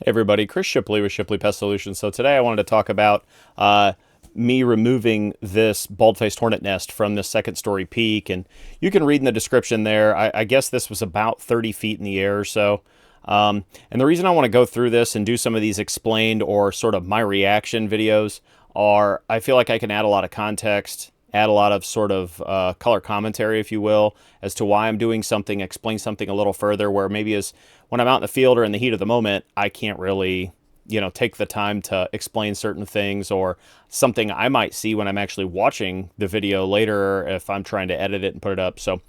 Hey everybody, Chris Shipley with Shipley Pest Solutions. So today I wanted to talk about me removing this Bald Faced Hornet nest from this second story peak. And you can read in the description there, I guess this was about 30 feet in the air or so. And the reason I want to go through this and do some of these explained or sort of my reaction videos are I feel like I can add a lot of context, add a lot of sort of color commentary, if you will, as to why I'm doing something, explain something a little further, where maybe as when I'm out in the field or in the heat of the moment, I can't really, take the time to explain certain things or something I might see when I'm actually watching the video later if I'm trying to edit it and put it up. So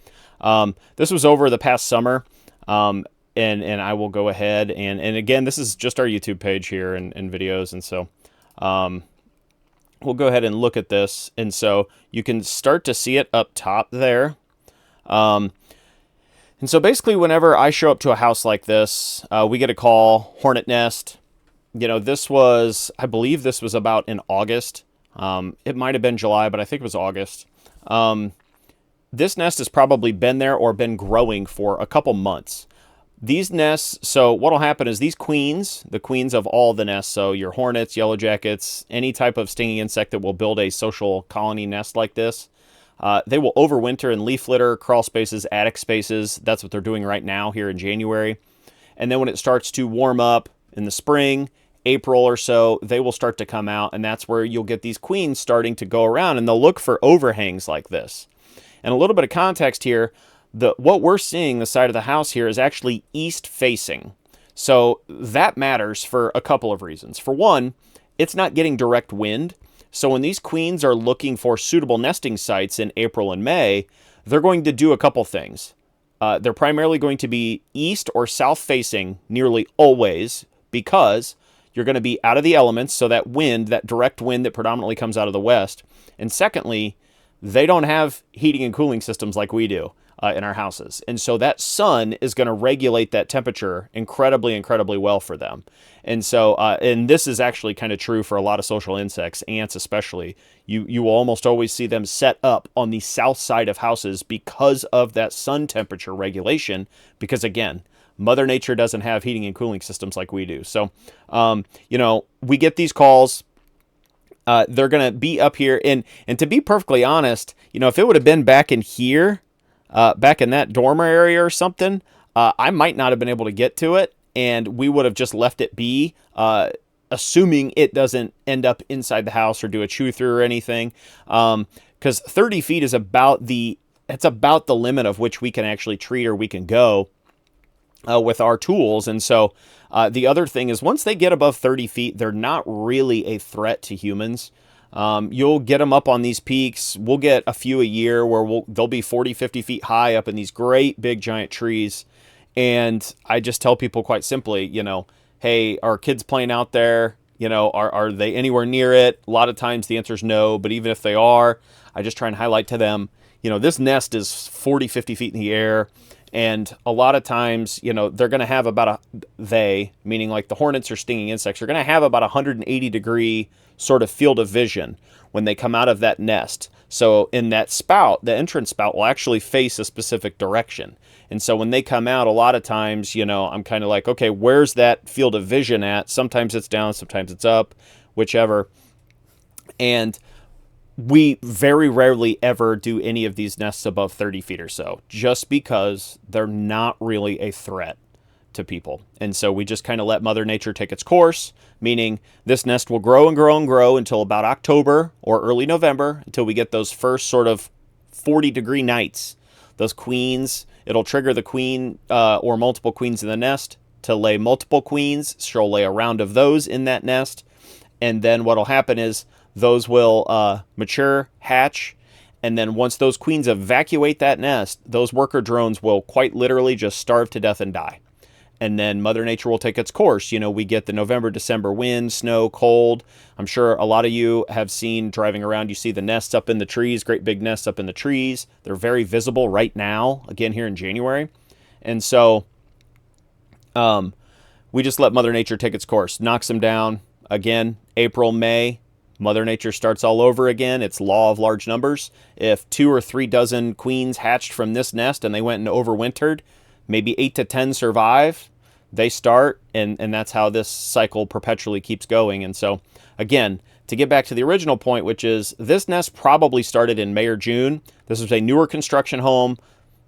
this was over the past summer. And I will go ahead and again, this is just our YouTube page here and videos. And so we'll go ahead and look at this. And so you can start to see it up top there. And so basically, whenever I show up to a house like this, we get a call, hornet nest. This was, I believe this was about in August. It might have been July, but I think it was August. This nest has probably been there or been growing for a couple months. These nests, so what will happen is these queens, the queens of all the nests, so your hornets, yellow jackets, any type of stinging insect that will build a social colony nest like this, they will overwinter in leaf litter, crawl spaces, attic spaces. That's what they're doing right now here in January. And then when it starts to warm up in the spring, April or so, they will start to come out, and that's where you'll get these queens starting to go around, and they'll look for overhangs like this. And a little bit of context here, what we're seeing, the side of the house here, is actually east facing. So that matters for a couple of reasons. For one, it's not getting direct wind. So when these queens are looking for suitable nesting sites in April and May, they're going to do a couple things. They're primarily going to be east or south facing nearly always because you're going to be out of the elements, so that wind, that direct wind that predominantly comes out of the west. And secondly, they don't have heating and cooling systems like we do in our houses. And so that sun is going to regulate that temperature incredibly, incredibly well for them. And so, and this is actually kind of true for a lot of social insects, ants especially. You will almost always see them set up on the south side of houses because of that sun temperature regulation. Because again, Mother Nature doesn't have heating and cooling systems like we do. So, we get these calls. They're going to be up here. And to be perfectly honest, if it would have been back in here, back in that dormer area or something, I might not have been able to get to it, and we would have just left it be, assuming it doesn't end up inside the house or do a chew through or anything. Because 30 feet is about the limit of which we can actually treat or we can go with our tools. And so the other thing is once they get above 30 feet, they're not really a threat to humans. You'll get them up on these peaks. We'll get a few a year where they'll be 40, 50 feet high up in these great big giant trees. And I just tell people quite simply, hey, are kids playing out there? Are they anywhere near it? A lot of times the answer is no, but even if they are, I just try and highlight to them, this nest is 40, 50 feet in the air. And a lot of times, they're going to have meaning like the hornets or stinging insects, are going to have about 180 degree sort of field of vision when they come out of that nest. So in that spout, the entrance spout will actually face a specific direction. And so when they come out, a lot of times, I'm kind of like, okay, where's that field of vision at? Sometimes it's down, sometimes it's up, whichever. And we very rarely ever do any of these nests above 30 feet or so, just because they're not really a threat to people. And so we just kind of let Mother Nature take its course, meaning this nest will grow and grow and grow until about October or early November, until we get those first sort of 40-degree nights. Those queens, it'll trigger the queen or multiple queens in the nest to lay multiple queens. She'll lay a round of those in that nest. And then what'll happen is those will mature, hatch, and then once those queens evacuate that nest, those worker drones will quite literally just starve to death and die. And then Mother Nature will take its course. We get the November, December wind, snow, cold. I'm sure a lot of you have seen driving around, you see the nests up in the trees, great big nests up in the trees. They're very visible right now, again, here in January. And so we just let Mother Nature take its course, knocks them down. Again, April, May, Mother Nature starts all over again. It's law of large numbers. If 2 or 3 dozen queens hatched from this nest and they went and overwintered, maybe 8 to 10 survive. they start, and that's how this cycle perpetually keeps going. And so, again, to get back to the original point, which is this nest probably started in May or June. This was a newer construction home.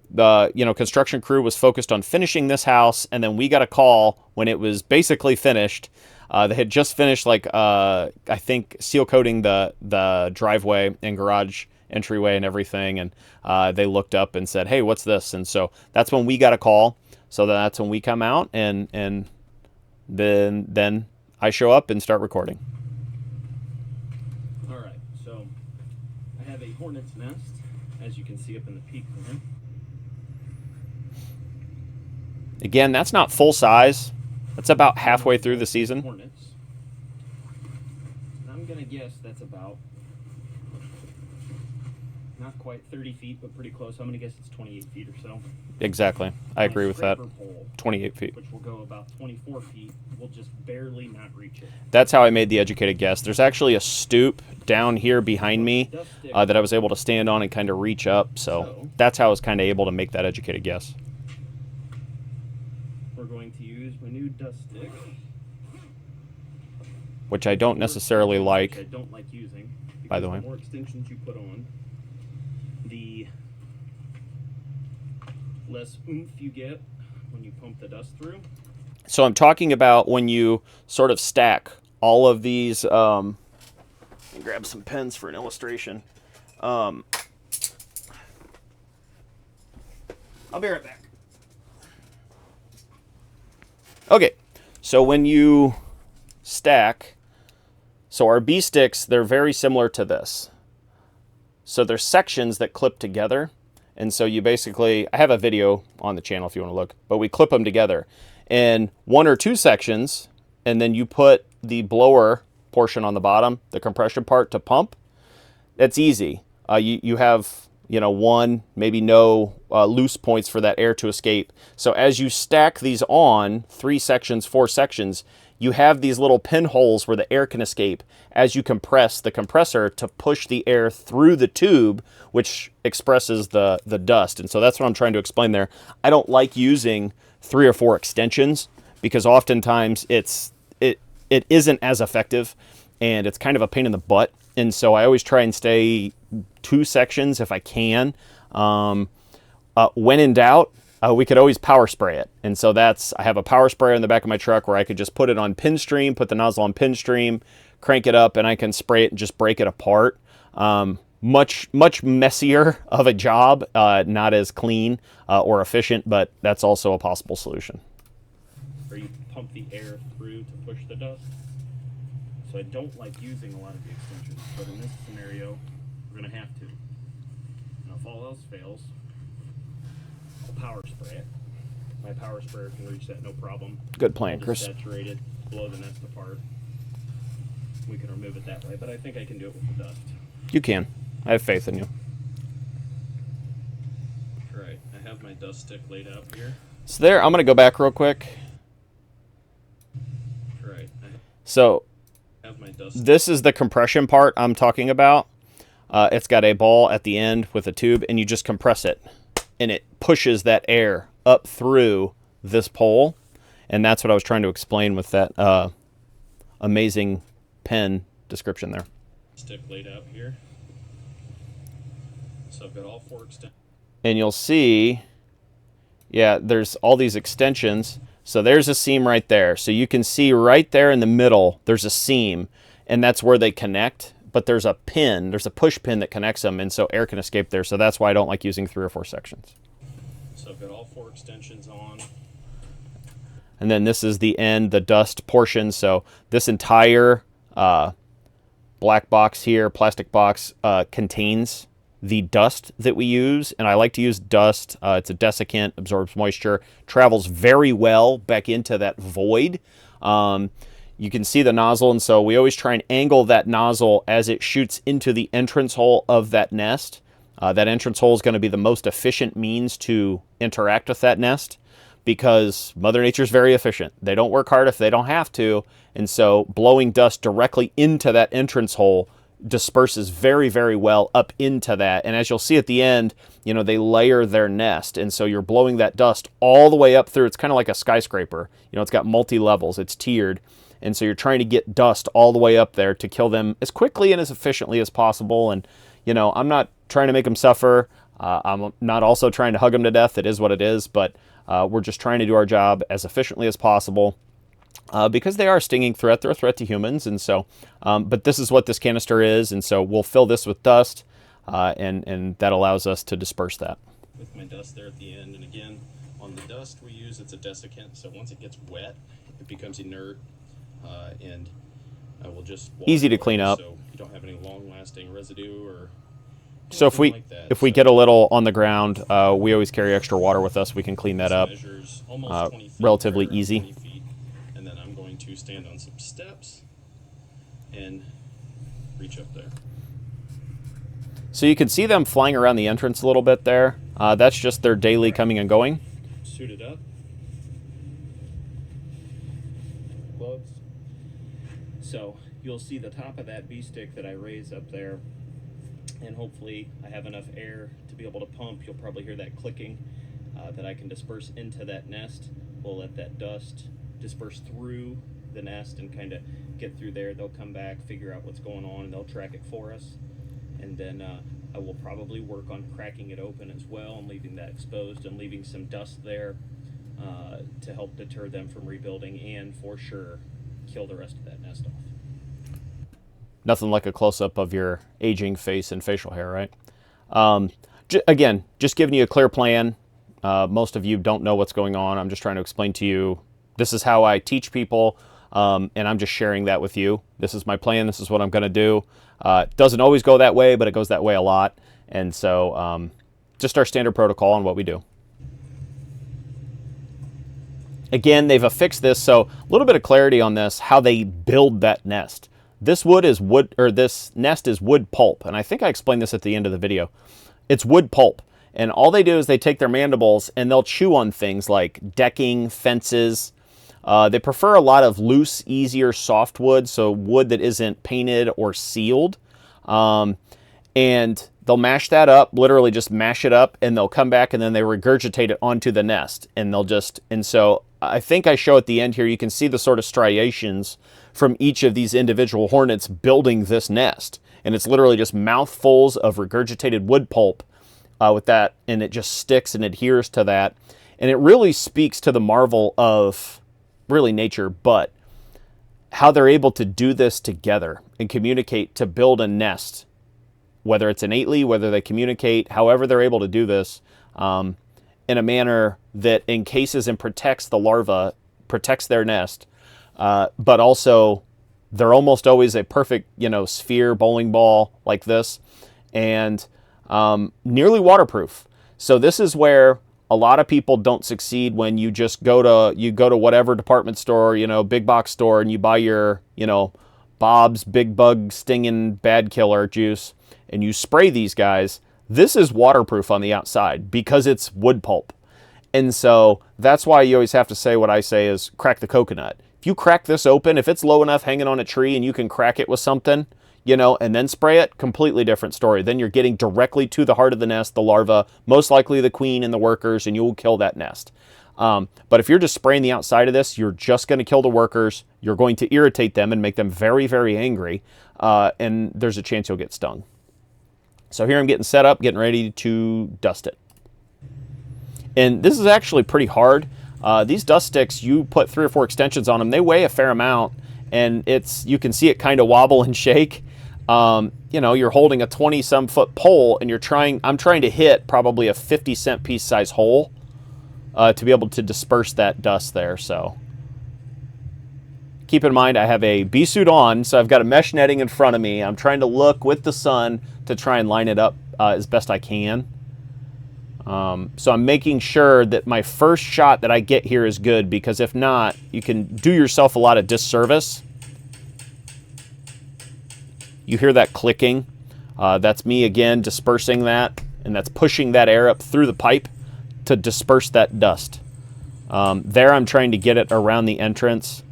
The construction crew was focused on finishing this house, and then we got a call when it was basically finished. They had just finished, I think, seal coating the driveway and garage entryway and everything, and they looked up and said, "Hey, what's this?" And so that's when we got a call. So that's when we come out, and then I show up and start recording. All right, so I have a hornet's nest, as you can see up in the peak there. Again, that's not full size. That's about halfway through the season. Hornets. I'm gonna guess that's about not quite 30 feet, but pretty close. I'm gonna guess it's 28 feet or so. Exactly. I agree with that. Pole, 28 feet. which will go about 24 feet, will just barely not reach it. That's how I made the educated guess. There's actually a stoop down here behind me that I was able to stand on and kind of reach up. So that's how I was kind of able to make that educated guess. We're going to use my new dust stick, which I don't necessarily like. Which I don't like using. By the way, the more extensions you put on, the less oomph you get when you pump the dust through. So I'm talking about when you sort of stack all of these. Let me grab some pens for an illustration. I'll be right back. Okay, so when you stack, so our bee sticks, they're very similar to this. So there's sections that clip together. And so you basically, I have a video on the channel if you want to look, but we clip them together. And one or two sections, and then you put the blower portion on the bottom, the compression part to pump. That's easy. You have, one, maybe no loose points for that air to escape. So as you stack these on, 3 sections, 4 sections, you have these little pinholes where the air can escape as you compress the compressor to push the air through the tube, which expresses the dust. And so that's what I'm trying to explain there. I don't like using 3 or 4 extensions because oftentimes it isn't as effective and it's kind of a pain in the butt. And so I always try and stay 2 sections if I can. When in doubt, we could always power spray it. And so I have a power sprayer in the back of my truck where I could just put it on pin stream, put the nozzle on pin stream, crank it up, and I can spray it and just break it apart. Much messier of a job, not as clean or efficient, but that's also a possible solution. Where you pump the air through to push the dust. So I don't like using a lot of the extensions, but in this scenario, we're going to have to. Now, if all else fails, I'll power spray it. My power sprayer can reach that no problem. Good plan, Chris. Saturate it, blow the nest apart. We can remove it that way, but I think I can do it with the dust. You can. I have faith in you. All right, I have my dust stick laid out here. So there, I'm going to go back real quick. All right. So this is the compression part I'm talking about. It's got a ball at the end with a tube, and you just compress it, and it pushes that air up through this pole. And that's what I was trying to explain with that amazing pen description there. Stick laid out here. So I've got all 4 extensions. And you'll see, yeah, there's all these extensions. So there's a seam right there. So you can see right there in the middle, there's a seam, and that's where they connect. But there's a pin, there's a push pin that connects them, and so air can escape there. So that's why I don't like using 3 or 4 sections. So I've got all 4 extensions on. And then this is the end, the dust portion. So this entire black box here, plastic box, contains the dust that we use. And I like to use dust. It's a desiccant, absorbs moisture, travels very well back into that void. You can see the nozzle, and so we always try and angle that nozzle as it shoots into the entrance hole of that nest. That entrance hole is going to be the most efficient means to interact with that nest because Mother Nature is very efficient. They don't work hard if they don't have to, and so blowing dust directly into that entrance hole disperses very, very well up into that. And as you'll see at the end, you know, they layer their nest. And so you're blowing that dust all the way up through. It's kind of like a skyscraper. You know, it's got multi-levels. It's tiered. And so you're trying to get dust all the way up there to kill them as quickly and as efficiently as possible. And, you know, I'm not trying to make them suffer. I'm not also trying to hug them to death. It is what it is. But we're just trying to do our job as efficiently as possible. Because they are a stinging threat. They're a threat to humans. And so, but this is what this canister is. And so we'll fill this with dust, and that allows us to disperse that. With my dust there at the end. And again, on the dust we use, it's a desiccant. So once it gets wet, it becomes inert. And I will just easy to clean up. So you don't have any long-lasting residue or so if we like that. if we get a little on the ground, we always carry extra water with us. We can clean that up relatively easy. To stand on some steps and reach up there. So you can see them flying around the entrance a little bit there. That's just their daily coming and going. Suited up. Gloves. So you'll see the top of that bee stick that I raise up there, and hopefully I have enough air to be able to pump. You'll probably hear that clicking that I can disperse into that nest. We'll let that dust disperse through the nest and kind of get through there. They'll come back, figure out what's going on, and they'll track it for us. And then I will probably work on cracking it open as well and leaving that exposed and leaving some dust there to help deter them from rebuilding and for sure kill the rest of that nest off. Nothing like a close-up of your aging face and facial hair, right? Again, just giving you a clear plan. Most of you don't know what's going on. I'm just trying to explain to you. This is how I teach people, and I'm just sharing that with you. This is my plan. This is what I'm going to do. It doesn't always go that way, but it goes that way a lot. And so just our standard protocol on what we do. Again, they've affixed this, so a little bit of clarity on this, how they build that nest. This this nest is wood pulp, and I think I explained this at the end of the video. It's wood pulp, and all they do is they take their mandibles and they'll chew on things like decking, fences. They prefer a lot of loose, easier softwood, so wood that isn't painted or sealed. And they'll mash that up, literally just mash it up, and they'll come back and then they regurgitate it onto the nest. And so I think I show at the end here, you can see the sort of striations from each of these individual hornets building this nest. And it's literally just mouthfuls of regurgitated wood pulp with that, and it just sticks and adheres to that. And it really speaks to the marvel of really nature, but how they're able to do this together and communicate to build a nest, whether it's innately, whether they communicate, however they're able to do this in a manner that encases and protects the larva, protects their nest, but also they're almost always a perfect, sphere, bowling ball like this, and nearly waterproof. So this is where a lot of people don't succeed when you just go to whatever department store, big box store, and you buy your, Bob's Big Bug Stinging Bad Killer juice, and you spray these guys. This is waterproof on the outside because it's wood pulp. And so that's why you always have to say what I say is crack the coconut. If you crack this open, if it's low enough hanging on a tree and you can crack it with something, and then spray it, completely different story. Then you're getting directly to the heart of the nest, the larva, most likely the queen and the workers, and you will kill that nest. But if you're just spraying the outside of this, you're just going to kill the workers. You're going to irritate them and make them very, very angry. And there's a chance you'll get stung. So here I'm getting set up, getting ready to dust it. And this is actually pretty hard. These dust sticks, you put 3 or 4 extensions on them. They weigh a fair amount, and you can see it kind of wobble and shake. You're holding a 20-some foot pole, and I'm trying to hit probably a 50-cent piece size hole to be able to disperse that dust there. So keep in mind, I have a bee suit on, so I've got a mesh netting in front of me. I'm trying to look with the sun to try and line it up as best I can. So I'm making sure that my first shot that I get here is good, because if not, you can do yourself a lot of disservice. You hear that clicking. That's me again dispersing that, and that's pushing that air up through the pipe to disperse that dust. There I'm trying to get it around the entrance.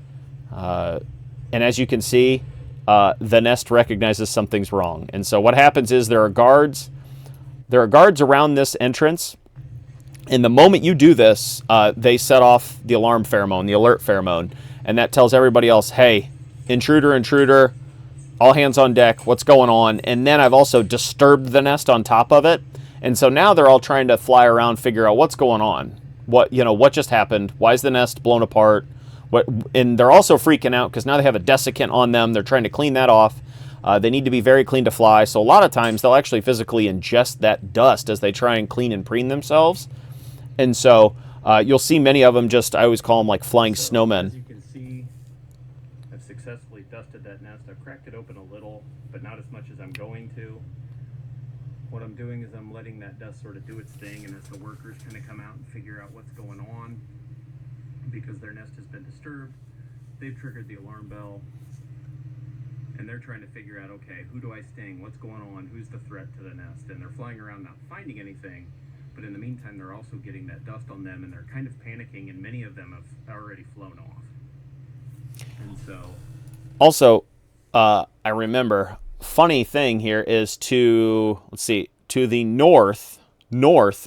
And as you can see, the nest recognizes something's wrong. And so what happens is there are guards. There are guards around this entrance. And the moment you do this, they set off the alarm pheromone, the alert pheromone, and that tells everybody else, hey, intruder, intruder, all hands on deck, what's going on? And then I've also disturbed the nest on top of it. And so now they're all trying to fly around, figure out what's going on. What just happened? Why is the nest blown apart? And they're also freaking out because now they have a desiccant on them. They're trying to clean that off. They need to be very clean to fly. So a lot of times they'll actually physically ingest that dust as they try and clean and preen themselves. And so you'll see many of them I always call them like flying snowmen. As you can see, I've successfully dusted that nest. I've cracked it open a little, but not as much as I'm going to. What I'm doing is I'm letting that dust sort of do its thing, and as the workers kind of come out and figure out what's going on, because their nest has been disturbed, they've triggered the alarm bell, and they're trying to figure out, okay, who do I sting? What's going on? Who's the threat to the nest? And they're flying around not finding anything, but in the meantime, they're also getting that dust on them, and they're kind of panicking, and many of them have already flown off. And so... Also, I remember, funny thing here is to the north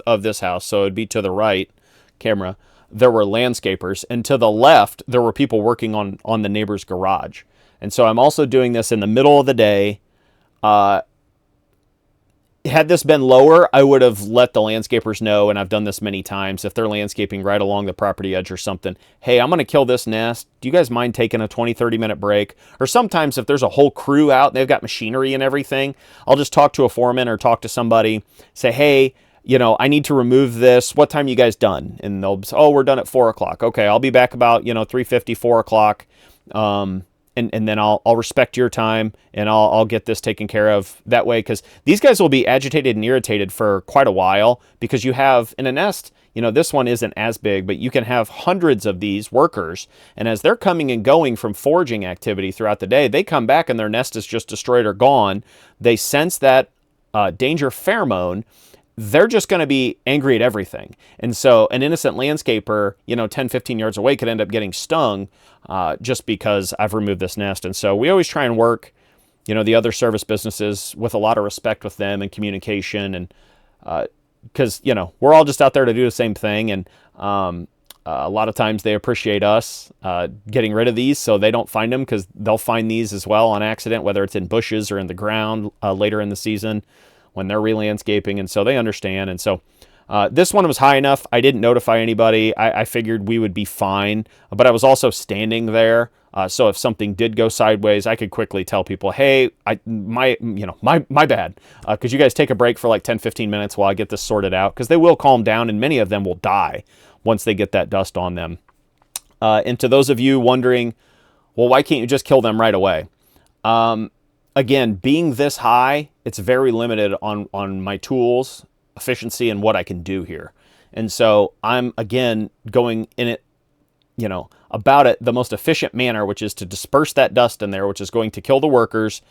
of this house, so it'd be to the right, camera, there were landscapers, and to the left, there were people working on the neighbor's garage. And so I'm also doing this in the middle of the day. Had this been lower, I would have let the landscapers know, and I've done this many times, if they're landscaping right along the property edge or something, hey, I'm going to kill this nest. Do you guys mind taking a 20, 30-minute break? Or sometimes if there's a whole crew out and they've got machinery and everything, I'll just talk to a foreman or talk to somebody, say, hey, I need to remove this. What time are you guys done? And they'll say, oh, we're done at 4 o'clock. Okay, I'll be back about, 3:50, 4 o'clock. And then I'll respect your time, and I'll get this taken care of that way, because these guys will be agitated and irritated for quite a while, because you have in a nest, this one isn't as big, but you can have hundreds of these workers, and as they're coming and going from foraging activity throughout the day, they come back and their nest is just destroyed or gone. They sense that danger pheromone. They're just going to be angry at everything. And so an innocent landscaper, 10, 15 yards away could end up getting stung just because I've removed this nest. And so we always try and work, the other service businesses with a lot of respect with them and communication. And because, we're all just out there to do the same thing. And a lot of times they appreciate us getting rid of these so they don't find them, because they'll find these as well on accident, whether it's in bushes or in the ground later in the season when they're re-landscaping, and so they understand. And so this one was high enough. I didn't notify anybody. I figured we would be fine, but I was also standing there, so if something did go sideways, I could quickly tell people, hey, my bad, because you guys take a break for like 10, 15 minutes while I get this sorted out, because they will calm down, and many of them will die once they get that dust on them. And to those of you wondering, well, why can't you just kill them right away? Again, being this high, it's very limited on my tools, efficiency, and what I can do here. And so I'm, again, going in it, about it the most efficient manner, which is to disperse that dust in there, which is going to kill the workers,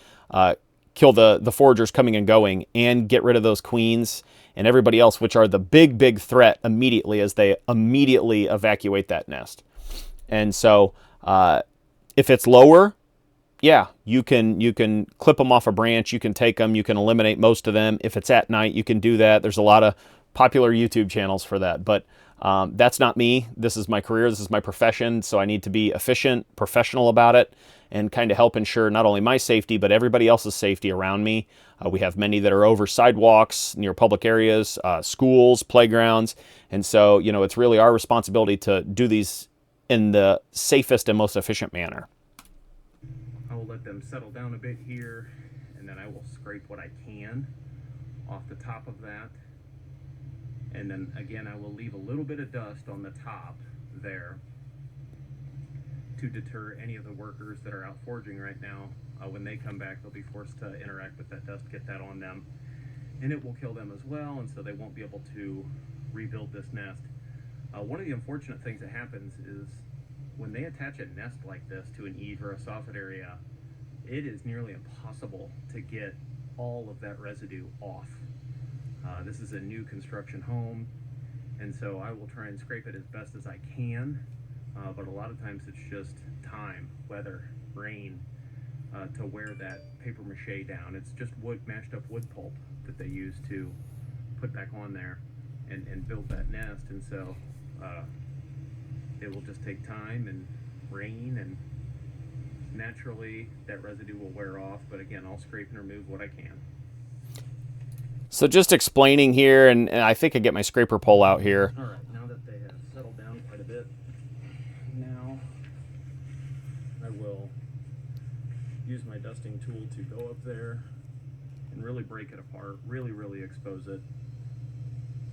kill the foragers coming and going, and get rid of those queens and everybody else, which are the big, big threat immediately as they immediately evacuate that nest. And so if it's lower, yeah, you can clip them off a branch, you can take them, you can eliminate most of them. If it's at night, you can do that. There's a lot of popular YouTube channels for that, but that's not me. This is my career, this is my profession, so I need to be efficient, professional about it, and kind of help ensure not only my safety, but everybody else's safety around me. We have many that are over sidewalks, near public areas, schools, playgrounds, and so, it's really our responsibility to do these in the safest and most efficient manner. I will let them settle down a bit here, and then I will scrape what I can off the top of that. And then again, I will leave a little bit of dust on the top there to deter any of the workers that are out foraging right now. When they come back, they'll be forced to interact with that dust, get that on them, and it will kill them as well, and so they won't be able to rebuild this nest. One of the unfortunate things that happens is when they attach a nest like this to an eave or a soffit area, it is nearly impossible to get all of that residue off. This is a new construction home, and so I will try and scrape it as best as I can, but a lot of times it's just time, weather, rain, to wear that paper mache down. It's just wood, mashed up wood pulp that they use to put back on there and build that nest. And so it will just take time and rain, and naturally that residue will wear off. But again, I'll scrape and remove what I can. So just explaining here, and I think I get my scraper pole out here. All right, now that they have settled down quite a bit, now I will use my dusting tool to go up there and really break it apart, really expose it,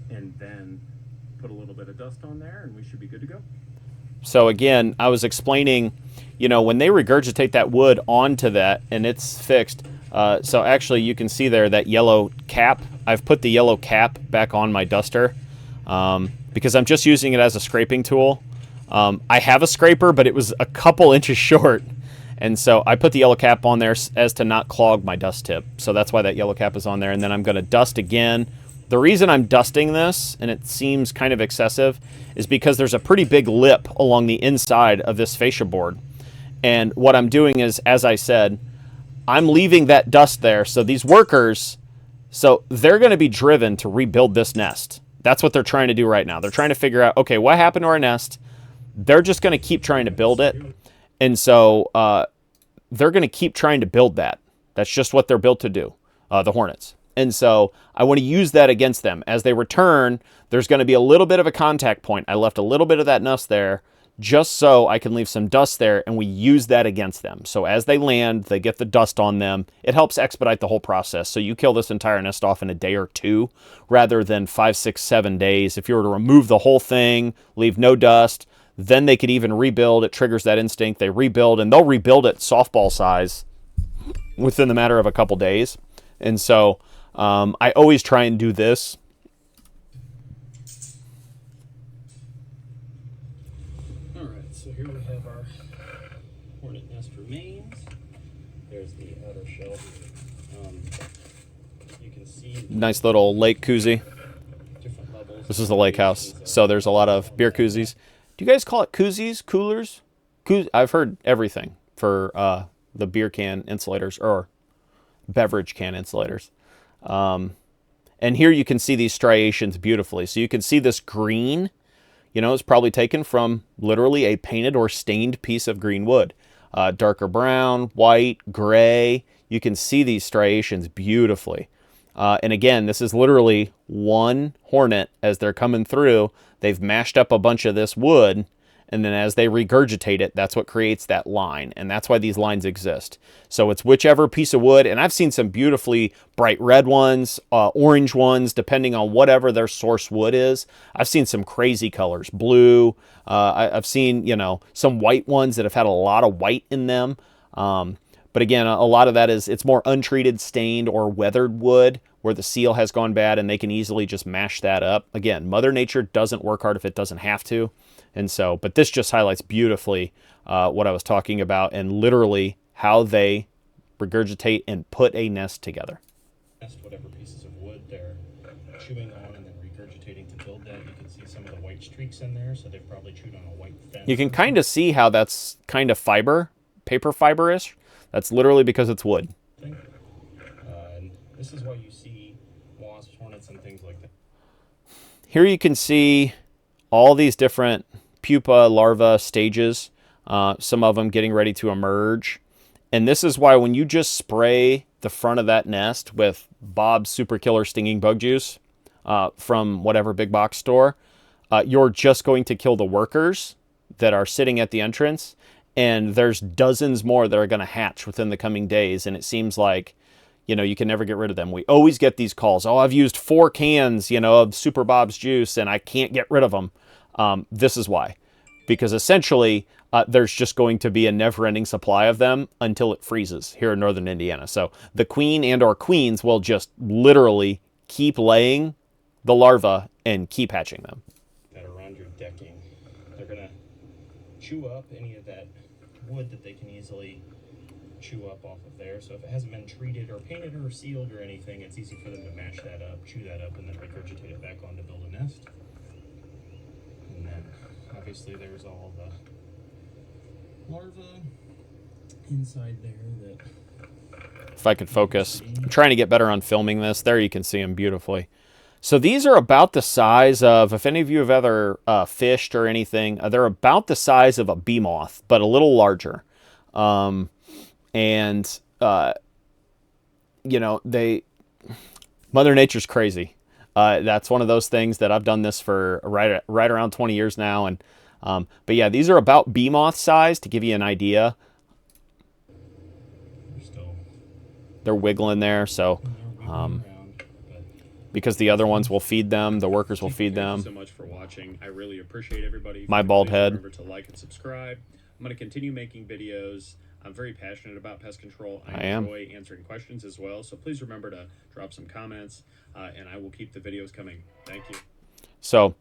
and then put a little bit of dust on there, and we should be good to go. So again, I was explaining, you know, when they regurgitate that wood onto that and it's fixed, so actually you can see there that yellow cap. I've put the yellow cap back on my duster because I'm just using it as a scraping tool. I have a scraper, but it was a couple inches short. And so I put the yellow cap on there as to not clog my dust tip. So that's why that yellow cap is on there. And then I'm going to dust again. The reason I'm dusting this, and it seems kind of excessive, is because there's a pretty big lip along the inside of this fascia board. And what I'm doing is, as I said, I'm leaving that dust there. So these workers, so they're going to be driven to rebuild this nest. That's what they're trying to do right now. They're trying to figure out, okay, what happened to our nest? They're just going to keep trying to build it. And so they're going to keep trying to build that. That's just what they're built to do, the Hornets. And so I want to use that against them. As they return, there's going to be a little bit of a contact point. I left a little bit of that nest there just so I can leave some dust there, and we use that against them. So as they land, they get the dust on them. It helps expedite the whole process. So you kill this entire nest off in a day or two rather than 5, 6, 7 days. If you were to remove the whole thing, leave no dust, then they could even rebuild. It triggers that instinct. They rebuild, and they'll rebuild it softball size within the matter of a couple days. And so I always try and do this. All right, so here we have our hornet nest remains. There's the outer shell. You can see Nice little lake koozie. different levels. This is the lake house, so there's a lot of beer koozies. Do you guys call it koozies, coolers? I've heard everything for the beer can insulators or beverage can insulators. And here you can see these striations beautifully. So you can see this green, you know, it's probably taken from literally a painted or stained piece of green wood. Darker brown, white, gray. You can see these striations beautifully. And again, this is literally one hornet as they're coming through. They've mashed up a bunch of this wood, and then as they regurgitate it, that's what creates that line, and that's why these lines exist. So it's whichever piece of wood, and I've seen some beautifully bright red ones, orange ones, depending on whatever their source wood is. I've seen some crazy colors, blue. I've seen, you know, some white ones that have had a lot of white in them. But again, a lot of that is, it's more untreated, stained, or weathered wood where the seal has gone bad and they can easily just mash that up. Again, Mother Nature doesn't work hard if it doesn't have to. And so, but this just highlights beautifully what I was talking about and literally how they regurgitate and put a nest together. Whatever pieces of wood they're chewing on and then regurgitating to build that. You can see some of the white streaks in there, so they've probably chewed on a white fence. You can kind of see how that's kind of paper fiber-ish. That's literally because it's wood. And this is why you see wasps, hornets, and things like that. Here you can see all these different pupa, larva stages, some of them getting ready to emerge. And this is why when you just spray the front of that nest with Bob's Super Killer Stinging Bug Juice from whatever big box store, you're just going to kill the workers that are sitting at the entrance. And there's dozens more that are going to hatch within the coming days. And it seems like, you know, you can never get rid of them. We always get these calls. Oh, I've used 4 cans, you know, of Super Bob's juice and I can't get rid of them. This is why. Because essentially, there's just going to be a never-ending supply of them until it freezes here in northern Indiana. So the queen and or queens will just literally keep laying the larvae and keep hatching them. That around your decking, they're going to chew up any of that wood that they can easily chew up off of there. So if it hasn't been treated or painted or sealed or anything, it's easy for them to mash that up, chew that up, and then regurgitate it back on to build a nest. And then obviously there's all the larvae inside there that. If I could focus. I'm trying to get better on filming this. There you can see them beautifully. So these are about the size of, if any of you have ever fished or anything, they're about the size of a bee moth, but a little larger. And you know, Mother Nature's crazy. That's one of those things that I've done this for right around 20 years now. And but yeah, these are about bee moth size to give you an idea. They're wiggling there, so because the other ones will feed them, the workers will feed them. Thank you so much for watching. I really appreciate everybody. My bald head. Remember to like and subscribe. I'm going to continue making videos. I'm very passionate about pest control. I enjoy answering questions as well. So please remember to drop some comments, and I will keep the videos coming. Thank you. So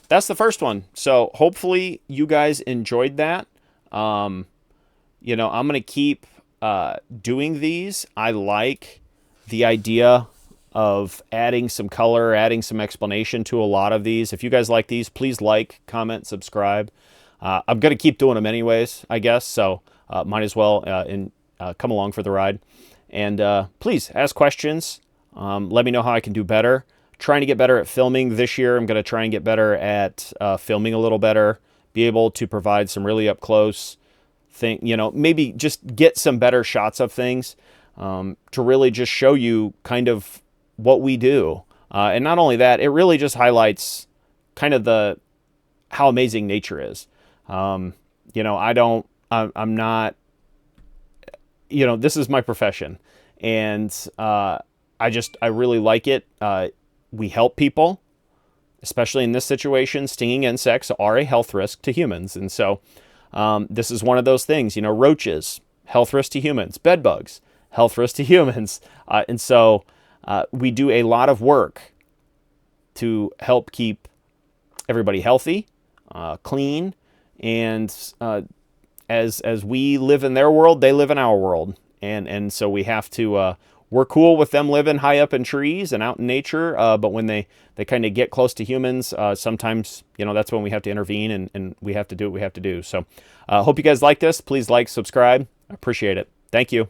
that's the first one. So hopefully you guys enjoyed that. You know, I'm going to keep doing these. I like the idea of adding some color, adding some explanation to a lot of these. If you guys like these, please like, comment, subscribe. I'm going to keep doing them anyways, I guess. So might as well come along for the ride. And please ask questions. Let me know how I can do better. Trying to get better at filming this year. I'm going to try and get better at filming a little better. Be able to provide some really up close thing, you know, maybe just get some better shots of things to really just show you kind of what we do. And not only that, it really just highlights kind of how amazing nature is. You know, I'm not, you know, this is my profession, and I really like it. We help people, especially in this situation. Stinging insects are a health risk to humans. And so this is one of those things, you know, roaches, health risk to humans, bed bugs, health risk to humans. And so we do a lot of work to help keep everybody healthy, clean, and as we live in their world, they live in our world. And so we have to, we're cool with them living high up in trees and out in nature, but when they kind of get close to humans, sometimes, you know, that's when we have to intervene, and we have to do what we have to do. So hope you guys like this. Please like, subscribe. I appreciate it. Thank you.